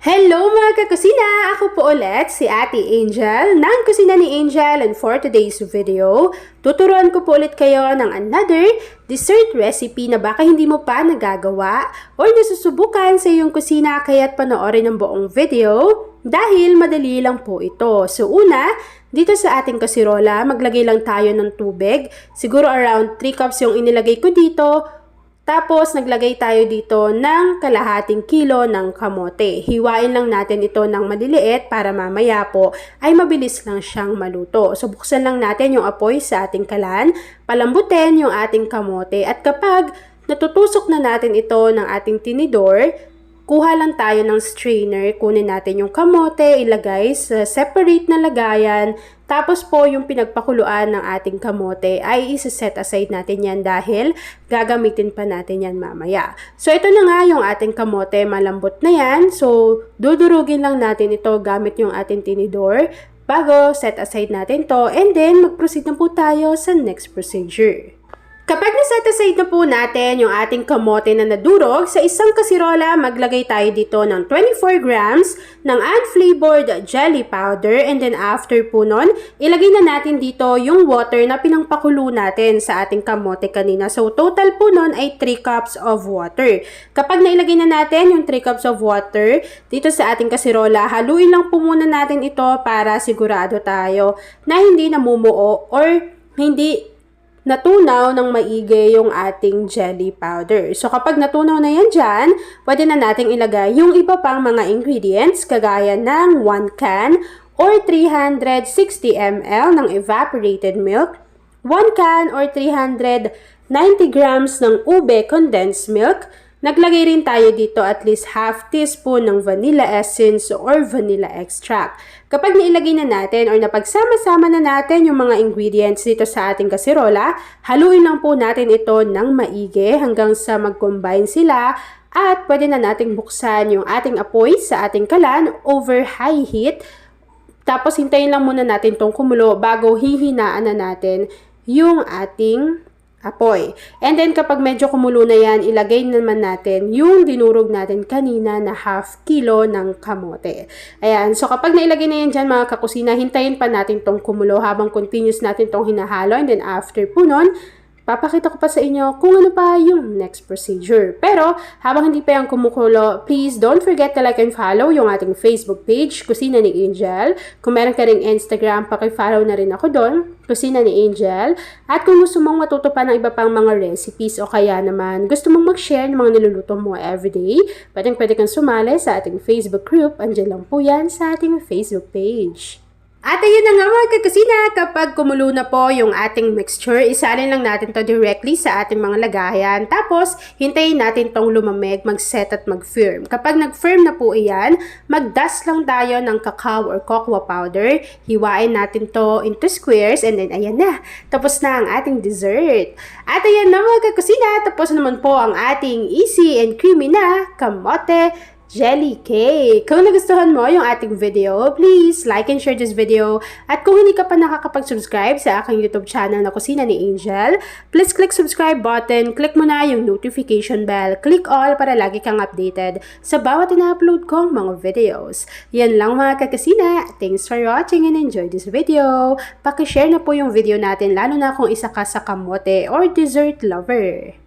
Hello mga kakusina! Ako po ulit si Ate Angel ng Kusina ni Angel, and for today's video, tuturuan ko po ulit kayo ng another dessert recipe na baka hindi mo pa nagagawa or nasusubukan sa iyong kusina, kaya't panoorin ang buong video dahil madali lang po ito. So una, dito sa ating kasirola, maglagay lang tayo ng tubig. Siguro around 3 cups yung inilagay ko dito. Tapos, naglagay tayo dito ng kalahating kilo ng kamote. Hiwain lang natin ito ng maliliit para mamaya po ay mabilis lang siyang maluto. So, buksan lang natin yung apoy sa ating kalan, palambutin yung ating kamote. At kapag natutusok na natin ito ng ating tinidor, kuha lang tayo ng strainer, kunin natin yung kamote, ilagay sa separate na lagayan. Tapos po yung pinagpakuluan ng ating kamote ay isa-set aside natin yan dahil gagamitin pa natin yan mamaya. So ito na nga yung ating kamote, malambot na yan. So dudurugin lang natin ito gamit yung ating tinidor bago set aside natin to, and then mag-proceed na po tayo sa next procedure. Kapag naset aside na po natin yung ating kamote na nadurog, sa isang kasirola, maglagay tayo dito ng 24 grams ng unflavored jelly powder, and then after po nun, ilagay na natin dito yung water na pinangpakulo natin sa ating kamote kanina. So total po nun ay 3 cups of water. Kapag nailagay na natin yung 3 cups of water dito sa ating kasirola, haluin lang po muna natin ito para sigurado tayo na hindi namumuo or hindi natunaw ng maigi yung ating jelly powder. So kapag natunaw na yan dyan, pwede na nating ilagay yung iba pang mga ingredients kagaya ng 1 can or 360 ml ng evaporated milk, 1 can or 390 grams ng ube condensed milk. Naglagay rin tayo dito at least half teaspoon ng vanilla essence or vanilla extract. Kapag nailagay na natin or napagsama-sama na natin yung mga ingredients dito sa ating kasirola, haluin lang po natin ito ng maigi hanggang sa mag-combine sila, at pwede na nating buksan yung ating apoy sa ating kalan over high heat. Tapos hintayin lang muna natin itong kumulo bago hihinaan na natin yung ating apoy. And then kapag medyo kumulo na yan, ilagay naman natin yung dinurog natin kanina na half kilo ng kamote. Ayan, so kapag nailagay na yan dyan mga kakusina, hintayin pa natin tong kumulo habang continuous natin tong hinahalo, and then after po nun, papakita ko pa sa inyo kung ano pa yung next procedure. Pero, habang hindi pa yung kumukulo, please don't forget to like and follow yung ating Facebook page, Kusina ni Angel. Kung meron ka ring Instagram, paki-follow na rin ako doon, Kusina ni Angel. At kung gusto mong matuto pa ng iba pang mga recipes o kaya naman gusto mong mag-share ng mga niluluto mo everyday, pwede kang sumali sa ating Facebook group. Andiyan lang po yan sa ating Facebook page. At ayun na nga mga kakusina, kapag kumulo na po yung ating mixture, isalin lang natin to directly sa ating mga lagayan. Tapos, hintayin natin tong lumamig, mag-set at mag-firm. Kapag nag-firm na po iyan, mag-dust lang tayo ng cacao or cocoa powder. Hiwain natin to into squares, and then ayan na. Tapos na ang ating dessert. At ayan na mga kakusina, tapos naman po ang ating easy and creamy na kamote jelly cake. Kung nagustuhan mo yung ating video, please like and share this video. At kung hindi ka pa nakakapag-subscribe sa aking YouTube channel na Kusina ni Angel, please click subscribe button, click mo na yung notification bell, click all para lagi kang updated sa bawat ina-upload kong mga videos. Yan lang mga kakasina. Thanks for watching and enjoy this video. Paki-share na po yung video natin, lalo na kung isa ka sa kamote or dessert lover.